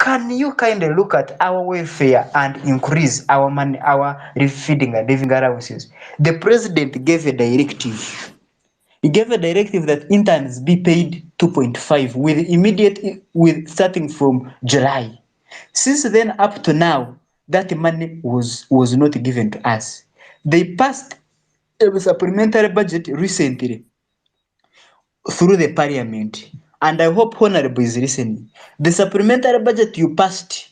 Can you kind of look at our welfare and increase our money, our feeding and living allowances? The president gave a directive. He gave a directive that interns be paid 2.5 with immediate with starting from July. Since then up to now, that money was not given to us. They passed a supplementary budget recently through the parliament, and I hope Honorable is listening. The supplementary budget you passed,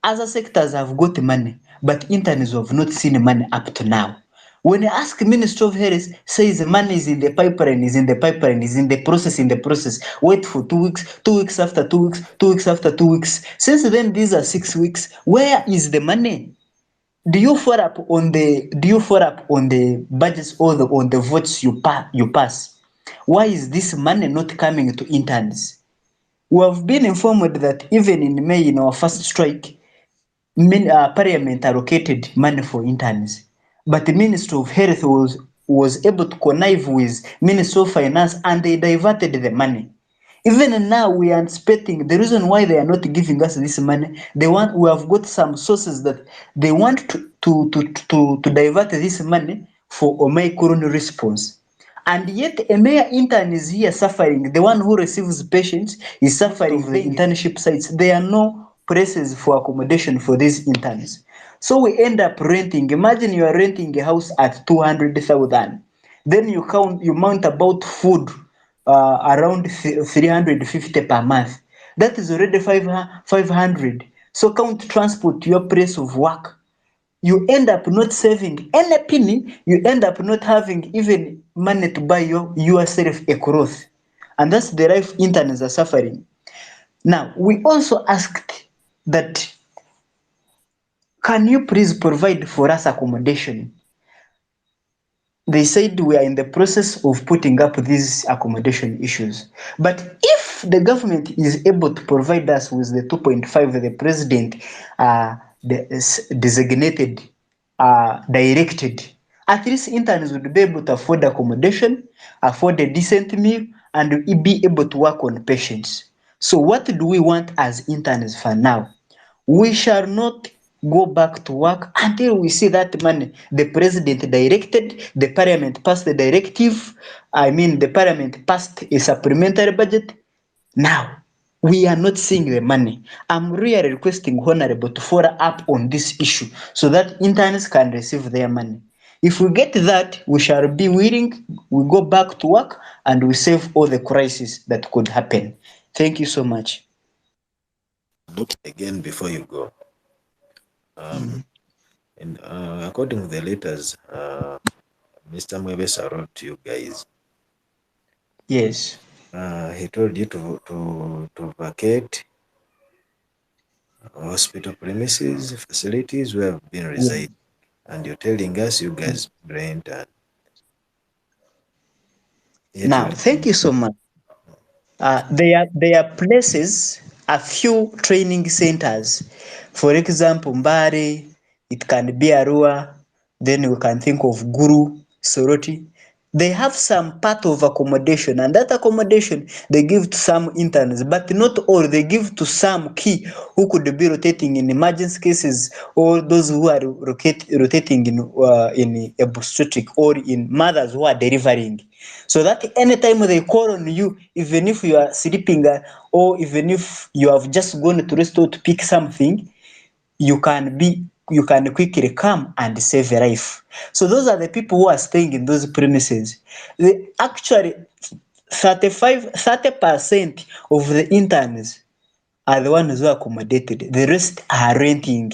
other sectors have got money, but interns have not seen money up to now. When you ask Minister of Health, says money is in the pipeline, is in the pipeline, is in the process, in the process. Wait for 2 weeks, 2 weeks after 2 weeks, 2 weeks after 2 weeks. Since then, these are 6 weeks. Where is the money? Do you follow up on the budgets or on the votes you pass? Why is this money not coming to interns? We have been informed that even in May, in our first strike, Parliament allocated money for interns, but the Ministry of Health was able to connive with Ministry of Finance and they diverted the money. Even now, we are anticipating the reason why they are not giving us this money. We have got some sources that they want to divert this money for Omicron response. And yet, a mere intern is here suffering. The one who receives patients is suffering the internship sites. There are no places for accommodation for these interns. So we end up renting. Imagine you are renting a house at 200,000. Then you mount about food around 350 per month. That is already 500. So count transport to your place of work. You end up not saving any penny. You end up not having even money to buy yourself a cloth. And that's the life interns are suffering. Now, we also asked that, can you please provide for us accommodation? They said we are in the process of putting up these accommodation issues. But if the government is able to provide us with the 2.5 the president designated, directed, at least interns would be able to afford accommodation, afford a decent meal, and be able to work on patients. So what do we want as interns for now? We shall not go back to work until we see that money. The president directed, the parliament passed the directive, the parliament passed a supplementary budget. Now, we are not seeing the money. I'm really requesting Honorable to follow up on this issue so that interns can receive their money. If we get that, we shall be willing, we go back to work and we save all the crises that could happen. Thank you so much. Look again before you go. And according to the letters, Mr. Mwebesa wrote to you guys. Yes. He told you to vacate hospital premises, facilities where have been residing, and you're telling us you guys rent. Now, thank you so much. There are places, a few training centers. For example, Mbare, it can be Arua, then we can think of Guru, Soroti. They have some part of accommodation, and that accommodation they give to some interns, but not all. They give to some key who could be rotating in emergency cases, or those who are rotating in obstetric, or in mothers who are delivering. So that anytime they call on you, even if you are sleeping, or even if you have just gone to the store to pick something, you can quickly come and save a life. So those are the people who are staying in those premises. Actually 30% of the interns are the ones who are accommodated. The rest are renting.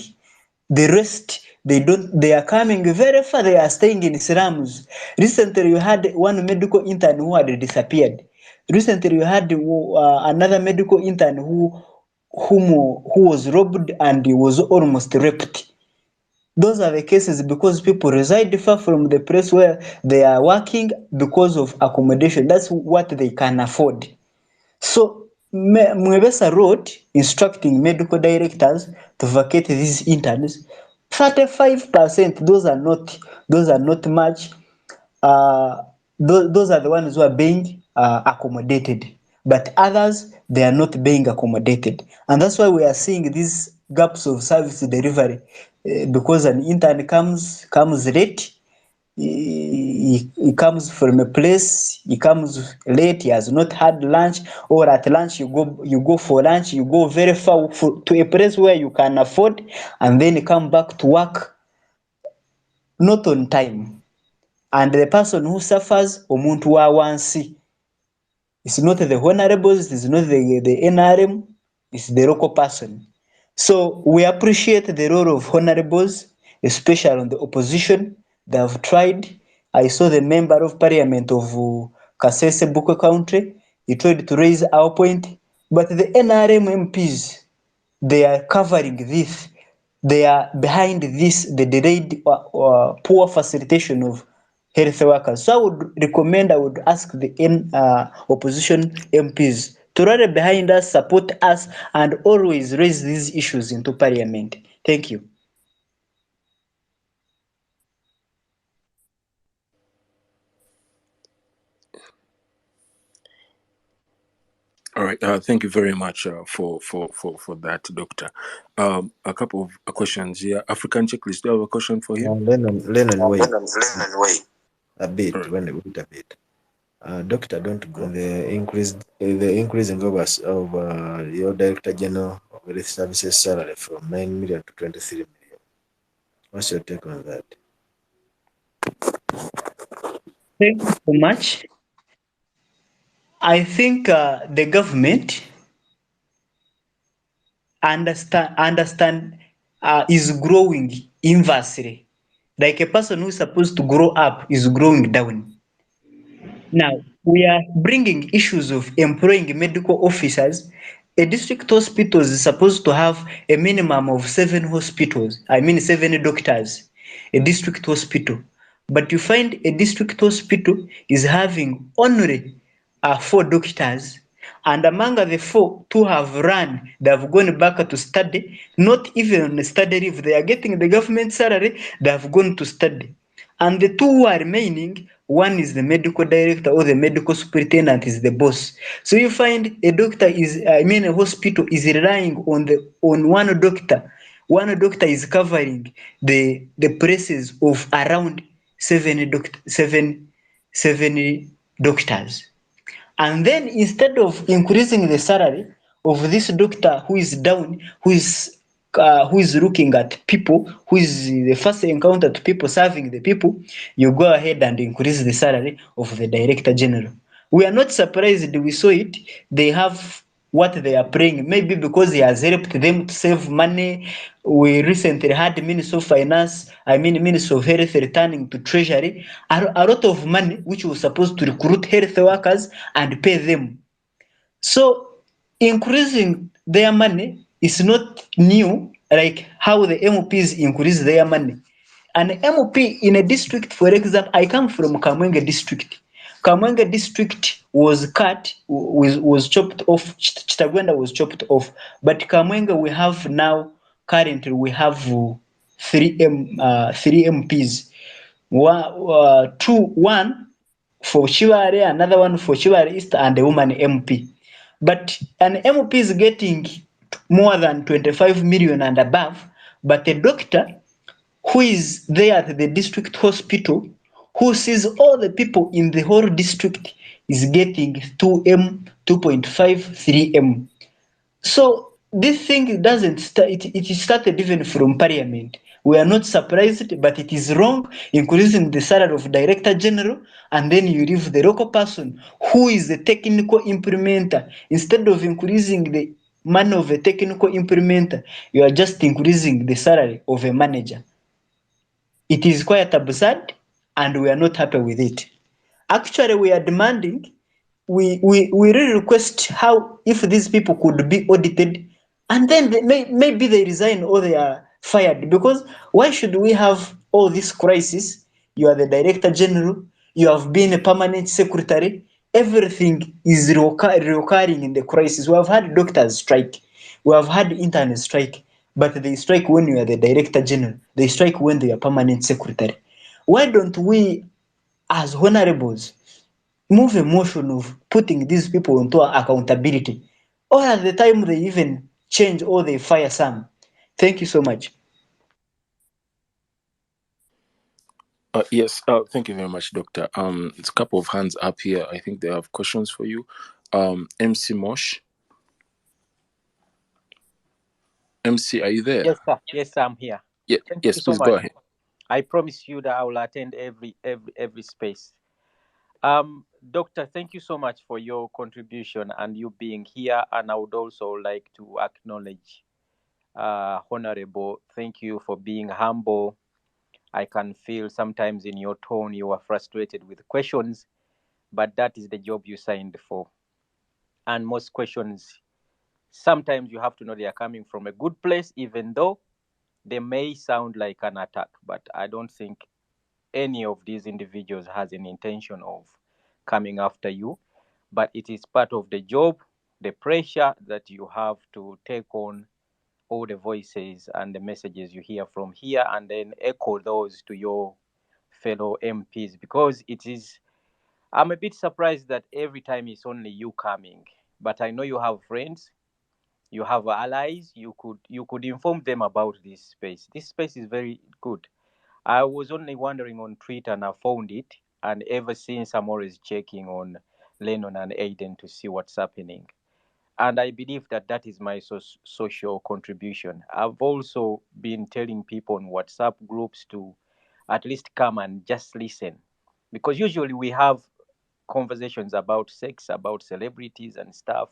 The rest, they are coming very far, they are staying in slums. Recently you had one medical intern who had disappeared. Recently you had another medical intern who was robbed and was almost raped. Those are the cases because people reside far from the place where they are working because of accommodation. That's what they can afford. So Mwebesa wrote instructing medical directors to vacate these interns. 35%, those are not much. Those are the ones who are being accommodated. But others, they are not being accommodated. And that's why we are seeing these gaps of service delivery, because an intern comes late, he comes from a place, he comes late, he has not had lunch, or at lunch you go for lunch, you go very far to a place where you can afford, and then you come back to work not on time. And the person who suffers, omuntu wa wansi. It's not the honorables, it's not the NRM, it's the local person. So we appreciate the role of honorables, especially on the opposition. They have tried. I saw the member of parliament of Kasese Buko Country. He tried to raise our point, but the NRM MPs, they are covering this. They are behind this, the delayed poor facilitation of health workers. So I would ask the opposition MPs to rally behind us, support us, and always raise these issues into parliament. Thank you. All right. Thank you very much for that, Doctor. A couple of questions here. African checklist. Do you have a question for him? Lennon, wait a bit. All right. Wait a bit. Doctor, don't go. The increasing of your Director General of Health Services salary from 9 million to 23 million. What's your take on that? Thank you so much. I think the government understand is growing inversely. Like a person who is supposed to grow up is growing down. Now, we are bringing issues of employing medical officers. A district hospital is supposed to have a minimum of 7 hospitals, I mean 7 doctors, a district hospital. But you find a district hospital is having only 4 doctors, and among the 4, 2 have run, they have gone back to study, not even on study leave, they are getting the government salary, they have gone to study. And the 2 who are remaining, one is the medical director or the medical superintendent is the boss. So you find a doctor is, I mean, a hospital is relying on one doctor. One doctor is covering the places of around 7 doctors. And then instead of increasing the salary of this doctor who is down, who is looking at people, who is the first encounter to people, serving the people, you go ahead and increase the salary of the director general. We are not surprised, we saw it. They have what they are praying, maybe because he has helped them to save money. We recently had Minister of Finance, I mean Minister of Health returning to Treasury a lot of money which was supposed to recruit health workers and pay them. So increasing their money is not new, like how the MPs increase their money. An MP in a district, for example, I come from Kamwenge district. Kamwenge district was cut, was chopped off. Chitagwenda was chopped off. But Kamwenge we have now, currently we have three MPs. One for Chiware, another one for Chiware East, and a woman MP. But an MP is getting more than 25 million and above, but a doctor who is there at the district hospital, who sees all the people in the whole district, is getting 2M, 2.5, 3M. So this thing doesn't start, it started even from parliament. We are not surprised, but it is wrong increasing the salary of director general, and then you leave the local person who is the technical implementer. Instead of increasing the money of a technical implementer, you are just increasing the salary of a manager. It is quite absurd, and we are not happy with it. Actually, we are demanding, we really request how, if these people could be audited, and then maybe they resign or they are fired. Because why should we have all this crisis? You are the director general, you have been a permanent secretary, everything is reoccurring in the crisis. We have had doctors strike, we have had interns strike, but they strike when you are the director general, they strike when they are permanent secretary. Why don't we, as honorables, move a motion of putting these people into accountability? Or at the time they even change or they fire some. Thank you so much. Yes, thank you very much, Doctor. It's a couple of hands up here. I think they have questions for you. MC Mosh. MC, are you there? Yes, sir. Yes, I'm here. Yeah, Thank yes, you so please go much. ahead. I promise you that I will attend every space. Doctor, thank you so much for your contribution and you being here. And I would also like to acknowledge, Honorable, thank you for being humble. I can feel sometimes in your tone you are frustrated with questions, but that is the job you signed for. And most questions, sometimes you have to know they are coming from a good place, even though they may sound like an attack. But I don't think any of these individuals has an intention of coming after you, but it is part of the job, the pressure that you have to take on all the voices and the messages you hear from here and then echo those to your fellow MPs, because it is, I'm a bit surprised that every time it's only you coming, but I know you have friends, you have allies, you could inform them about this space. This space is very good. I was only wondering on Twitter and I found it. And ever since, I'm always checking on Lennon and Aiden to see what's happening. And I believe that that is my social contribution. I've also been telling people on WhatsApp groups to at least come and just listen. Because usually we have conversations about sex, about celebrities and stuff.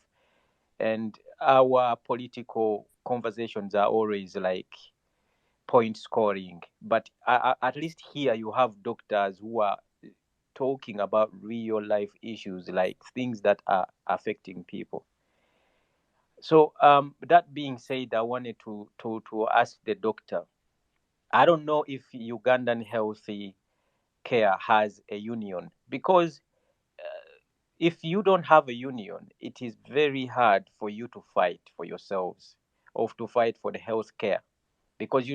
And our political conversations are always like point scoring. But at least here you have doctors who are talking about real life issues, like things that are affecting people. So that being said, I wanted to ask the doctor. I don't know if Ugandan Healthy Care has a union, because if you don't have a union, it is very hard for you to fight for yourselves or to fight for the health care, because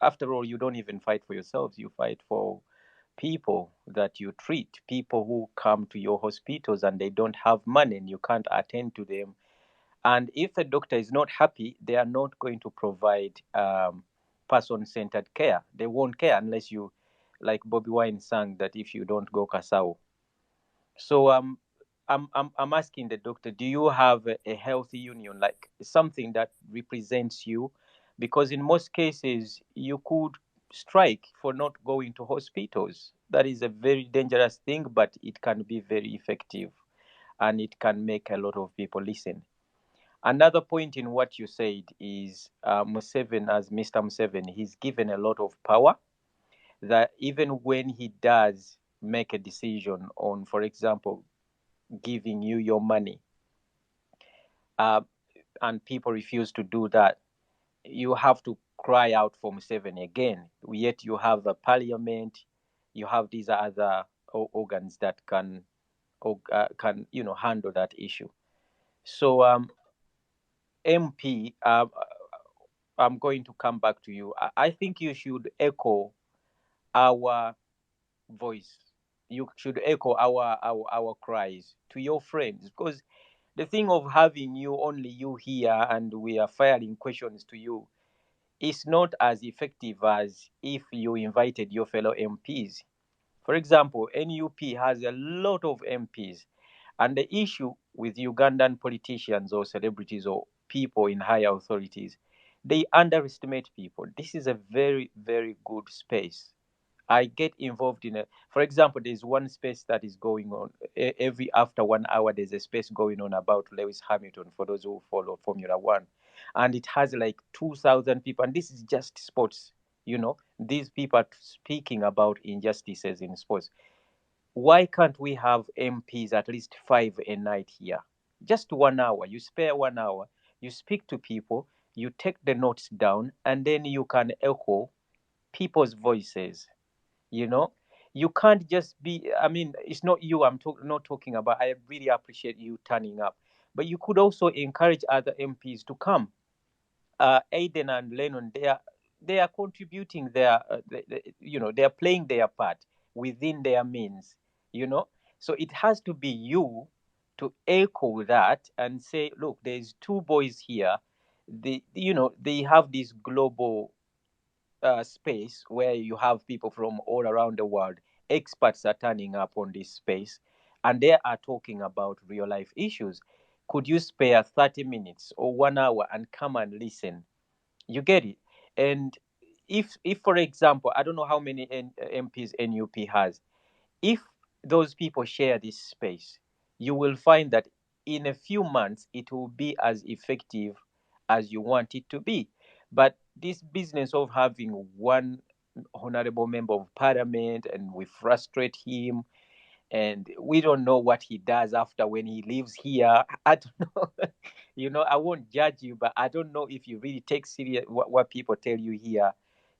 after all, you don't even fight for yourselves, you fight for people that you treat, people who come to your hospitals and they don't have money and you can't attend to them. And if a doctor is not happy, they are not going to provide person-centered care. They won't care unless you, like Bobby Wine sang that if you don't go Kasau. So I'm asking the doctor, do you have a healthy union, like something that represents you? Because in most cases, you could strike for not going to hospitals. That is a very dangerous thing, but it can be very effective and it can make a lot of people listen. Another point in what you said is Museveni, as Mr. Museveni, he's given a lot of power, that even when he does make a decision on, for example, giving you your money, uh, and people refuse to do that, you have to cry out for Museveni again. Yet you have the parliament, you have these other organs that can handle that issue. So MP, I'm going to come back to you. I think you should echo our voice. You should echo our cries to your friends, because the thing of having you, only you here, and we are firing questions to you, is not as effective as if you invited your fellow MPs. For example, NUP has a lot of MPs, and the issue with Ugandan politicians or celebrities or people in higher authorities, they underestimate people. This is a very, very good space. I get involved in it. For example, there's one space that is going on every after 1 hour. There's a space going on about Lewis Hamilton for those who follow Formula One, and it has like 2,000 people. And this is just sports. These people are speaking about injustices in sports. Why can't we have MPs at least five a night here? Just 1 hour. You spare 1 hour. You speak to people. You take the notes down, and then you can echo people's voices. you know you can't just be, I mean, it's not you I'm not talking about. I really appreciate you turning up, but you could also encourage other MPs to come. Aiden and Lennon, they are contributing their they are playing their part within their means. you know so it has to be you to echo that and say, look, there's two boys here. They have this global space where you have people from all around the world. Experts are turning up on this space, and they are talking about real life issues. Could you spare 30 minutes or 1 hour and come and listen? You get it? And if for example, I don't know how many MPs NUP has. If those people share this space, you will find that in a few months it will be as effective as you want it to be. But this business of having one honorable member of parliament and we frustrate him and we don't know what he does after when he leaves here. I don't know. I won't judge you, but I don't know if you really take serious what people tell you here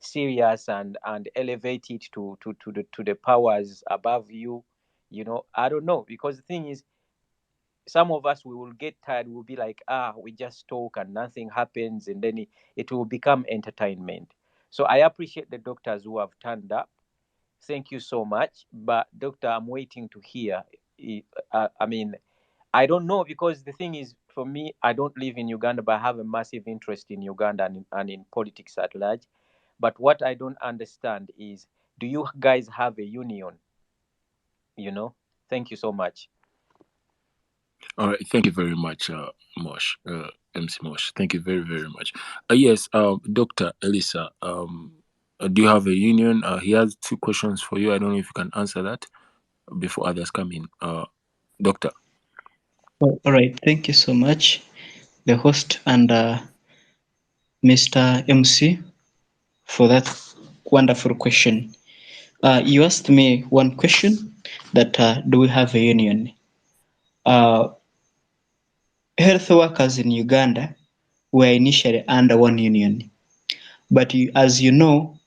serious and elevate it to the powers above you. I don't know, because the thing is, some of us, we will get tired. We'll be like, we just talk and nothing happens, and then it will become entertainment. So I appreciate the doctors who have turned up. Thank you so much. But doctor, I'm waiting to hear. I mean, I don't know, because the thing is, for me, I don't live in Uganda, but I have a massive interest in Uganda and in politics at large. But what I don't understand is, do you guys have a union? Thank you so much. All right, thank you very much, Mosh, MC Mosh. Thank you very, very much. Yes, Dr. Elisa, do you have a union? He has two questions for you. I don't know if you can answer that before others come in. Doctor. All right, thank you so much, the host and Mr. MC, for that wonderful question. You asked me one question that do we have a union? Uh, Health workers in Uganda were initially under one union, but as you know,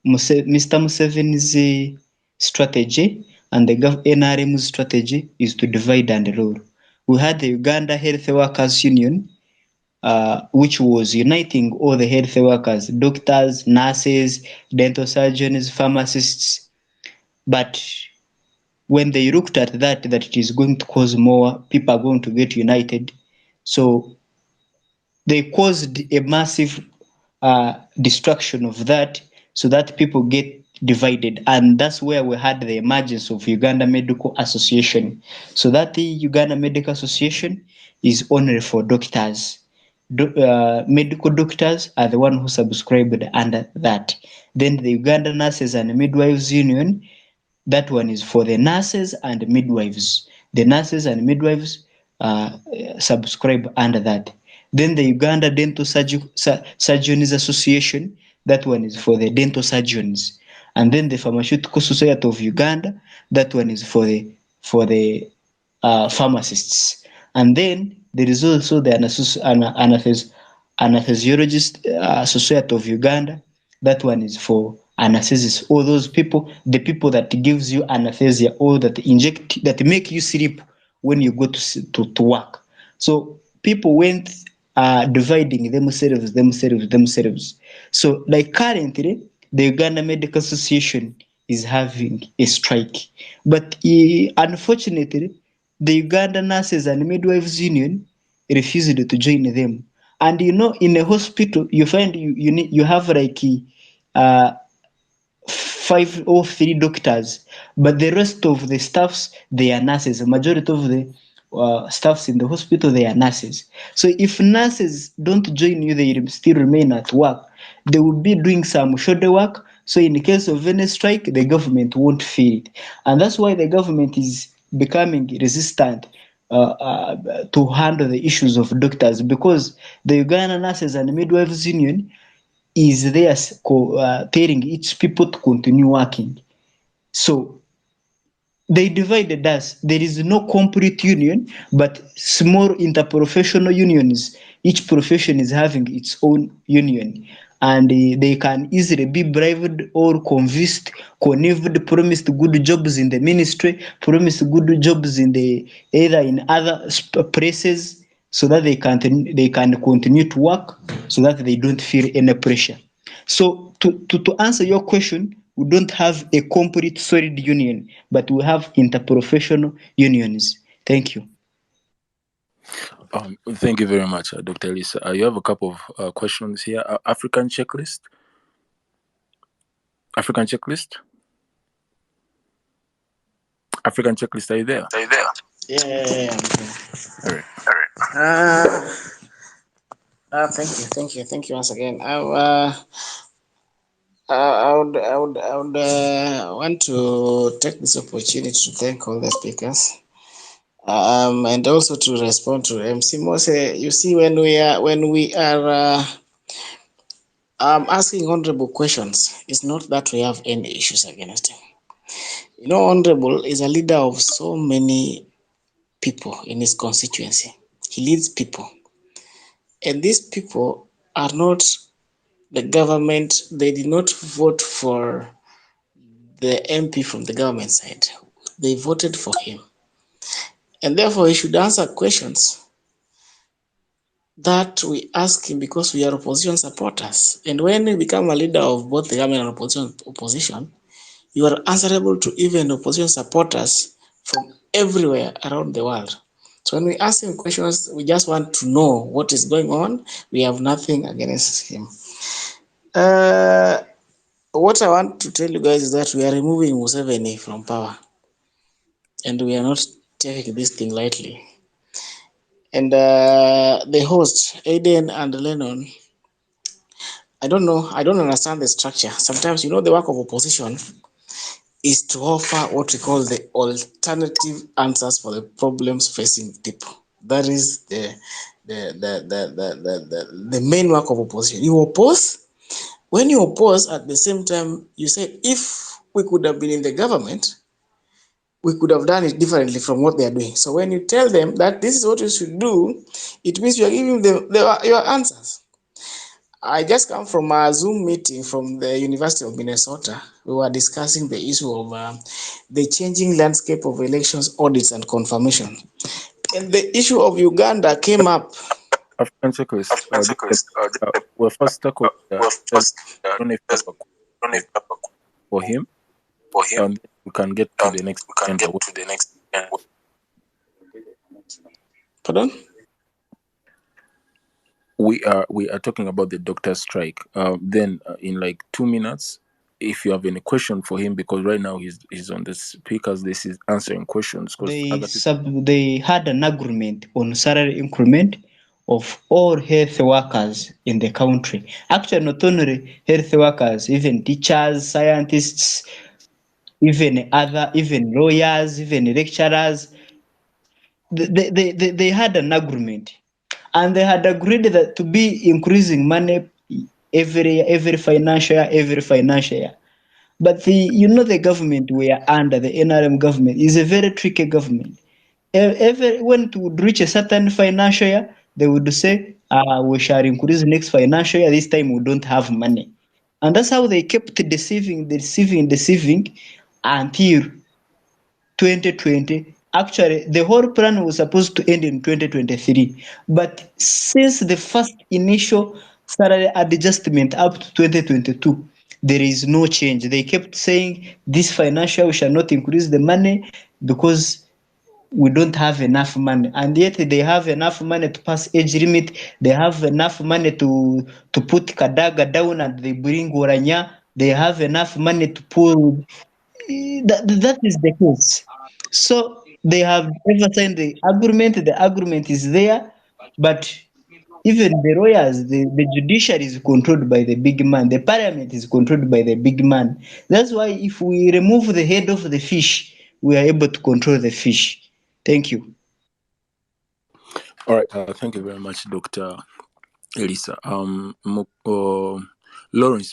Mr. Museveni's strategy and the NRM's strategy is to divide and rule. We had the Uganda Health Workers Union, which was uniting all the health workers, doctors, nurses, dental surgeons, pharmacists. But when they looked at that it is going to cause more people are going to get united, so they caused a massive destruction of that, so that people get divided, and that's where we had the emergence of Uganda Medical Association. So that the Uganda Medical Association is only for doctors. Medical doctors are the one who subscribed under that. Then the Uganda Nurses and Midwives Union, that one is for the nurses and midwives. The nurses and midwives subscribe under that. Then the Uganda Dental Surgeons Association, that one is for the dental surgeons. And then the Pharmaceutical Society of Uganda, that one is for the pharmacists. And then there is also the Anesthesiologist Society of Uganda, that one is for anesthesists, all those people, the people that gives you anesthesia or that inject, that make you sleep when you go to work. So people went dividing themselves. So like currently, the Uganda Medical Association is having a strike, but unfortunately, the Uganda Nurses and Midwives Union refused to join them. And in a hospital, you find you have like uh, 5 or 3 doctors, but the rest of the staffs, they are nurses. The majority of the staffs in the hospital, they are nurses. So if nurses don't join you, they still remain at work. They will be doing some shoulder work. So in the case of any strike, the government won't feel it, and that's why the government is becoming resistant to handle the issues of doctors, because the Uganda Nurses and Midwives Union is there telling each people to continue working. So they divided us. There is no complete union, but small interprofessional unions. Each profession is having its own union, and they can easily be bribed or convinced, connived, promised good jobs in the ministry, promised good jobs in the either in other places, so that they can continue to work, so that they don't feel any pressure. So to answer your question, we don't have a complete solid union, but we have interprofessional unions. Thank you. Thank you very much, Dr. Elisa. You have a couple of questions here. African checklist. African checklist. African checklist. Are you there? Yeah. All right. Thank you once again. I would want to take this opportunity to thank all the speakers, and also to respond to MC Mose. You see, when we are asking honorable questions, it's not that we have any issues against him. You know, honorable is a leader of so many people in his constituency. He leads people, and these people are not the government. They did not vote for the MP from the government side. They voted for him. And therefore, he should answer questions that we ask him because we are opposition supporters. And when you become a leader of both the government and opposition, you are answerable to even opposition supporters from everywhere around the world. So when we ask him questions, we just want to know what is going on. We have nothing against him. What I want to tell you guys is that we are removing Museveni from power, and we are not taking this thing lightly. And the host, Aiden and Lennon, I don't know, I don't understand the structure. Sometimes, you know, the work of opposition is to offer what we call the alternative answers for the problems facing people. That is the main work of opposition. You oppose. When you oppose, at the same time, you say, if we could have been in the government, we could have done it differently from what they are doing. So when you tell them that this is what you should do, it means you are giving them your answers. I just come from a Zoom meeting from the University of Minnesota. We were discussing the issue of the changing landscape of elections, audits, and confirmation. And the issue of Uganda came up. African checklist. We're first stuck with. I don't know if you have a question for him, and we can get to the next. Pardon? We are talking about the doctor strike. Then in like 2 minutes, if you have any question for him, because right now he's on the speakers. This is answering questions. They had an agreement on salary increment of all health workers in the country. Actually, not only health workers, even teachers, scientists, even lawyers, even lecturers. They had an agreement, and they had agreed that to be increasing money every financial year. But the government we are under, the NRM government, is a very tricky government. When it would reach a certain financial year, they would say, we shall increase next financial year. This time we don't have money. And that's how they kept deceiving until 2020. Actually, the whole plan was supposed to end in 2023. But since the first initial salary adjustment up to 2022, there is no change. They kept saying this financial we shall not increase the money because we don't have enough money, and yet they have enough money to pass age limit. They have enough money to put Kadaga down, and they bring Oranya. They have enough money to pull. That is the case. So they have ever signed the agreement. The agreement is there, but even the lawyers, the judiciary is controlled by the big man. The parliament is controlled by the big man. That's why if we remove the head of the fish, we are able to control the fish. Thank you. All right. Thank you very much, Dr. Elisa. Lawrence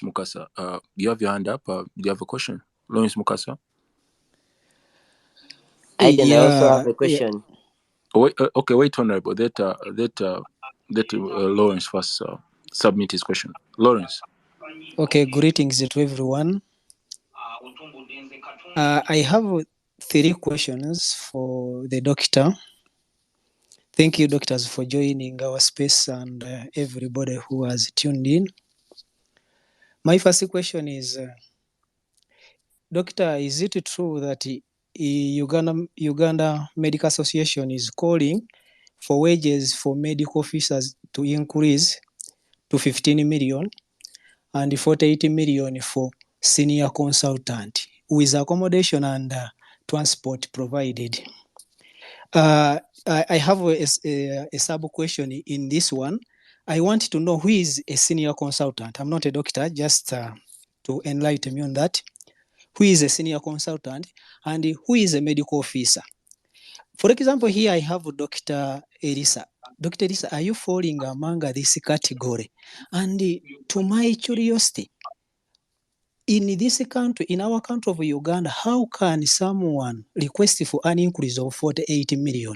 Mukasa, you have your hand up. Do you have a question? Lawrence Mukasa? I also have a question. Wait, wait, Honorable. Let Lawrence first submit his question. Lawrence. Okay, greetings to everyone. I have 3 questions for the doctor. Thank you, doctors, for joining our space and everybody who has tuned in. My first question is, Doctor, is it true that Uganda Medical Association is calling for wages for medical officers to increase to 15 million and 48 million for senior consultant with accommodation and transport provided. I have a sub question in this one. I want to know who is a senior consultant. I'm not a doctor, just to enlighten me on that. Who is a senior consultant and who is a medical officer? For example, here I have Dr. Elisa. Dr. Elisa, are you falling among this category? And to my curiosity, in this country, in our country of Uganda, how can someone request for an increase of 48 million?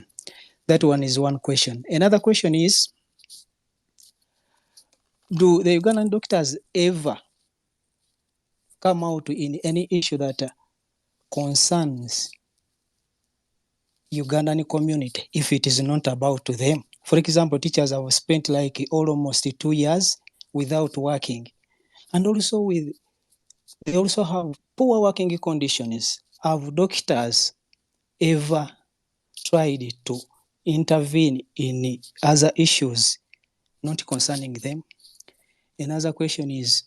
That one is one question. Another question is, do the Ugandan doctors ever come out in any issue that concerns Ugandan community if it is not about them? For example, teachers have spent like almost 2 years without working. And also they also have poor working conditions. Have doctors ever tried to intervene in other issues not concerning them? Another question is,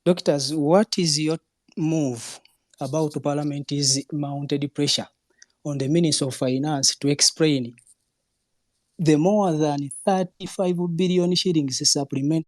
doctors, what is your move about Parliament's mounted pressure on the Minister of Finance to explain the more than 35 billion shillings supplement